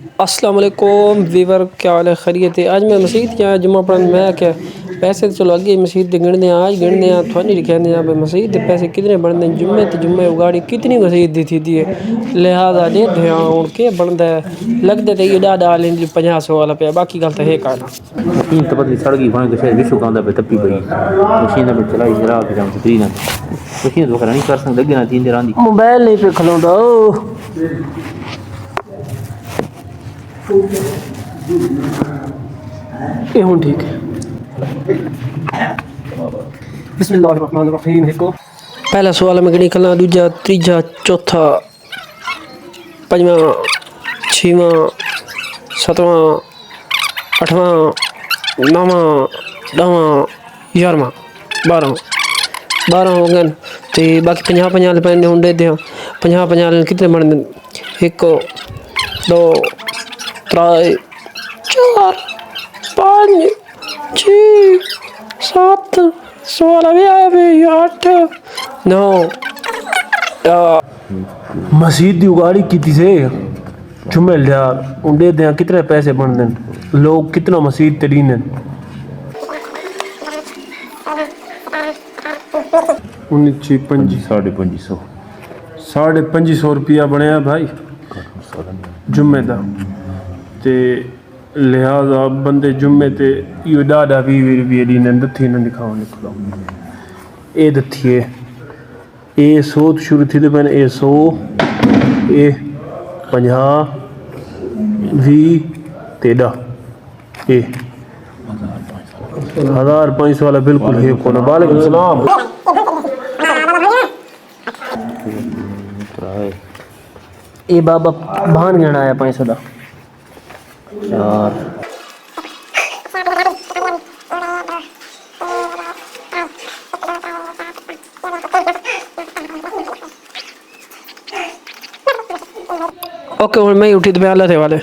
अस्सलाम वालेकुम वीवर, क्या हाल है? खैरियत है? आज मैं मसीद क्या जुम्मा पढ़न मैं क्या पैसे तो चलो अगे मसीद दे गिनने आज गिनने थोड़ी लिखने पे मसीद दे पैसे कितने बनते जुम्मे ते जुम्मे उगाड़ी कितनी मसीद दी थी दी लिहाजा दे ध्यान के बनता है लगते तो ये डाल 50-100 वाला पे बाकी गल तो है का ना मशीन तो पतली सड़ गई भाई शायद विश्व का पे तप्पी पई मशीन में चलाई जरा के जाम तकरीर ना मशीन तो नहीं कर सकते लगे ना तीन दिन आंदी मोबाइल नहीं पे खलोंदा ये हुन ठीक है। बिस्मिल्लाहिर्रहमानिर्रहीम। पहला सवाल में गणी खलना दूजा तीजा चौथा पंजवां छेवां सतवां अठवां नवां दवां 11वां 12 हो गए तो बाकी 50 पैने होंगे दे 50 कितने बनते 1 2 3 4 5 6 7 16 8 9 मसीद की उगाड़ी की से जुम्मे लिया उंडे दे कितने पैसे बनते लोग कितना मसीद तरीन 2500 550 रुपया बनया भाई जुम्मे का ते लिहाजा बंदे जुम्मे ते यो डाडा 20 रुपये दी दत्थी न दिखाओ निकलो ए दत्थी है ए 100 शुरू थी तो मैंने ए 100 ए 50 20 ते 10 ए 1500 वाला बिल्कुल है को ना वालेकुम सलाम ये बाबा भान गण आया 500 का 4 ओके मैं उठी तो मैं अल्लाह थे वाले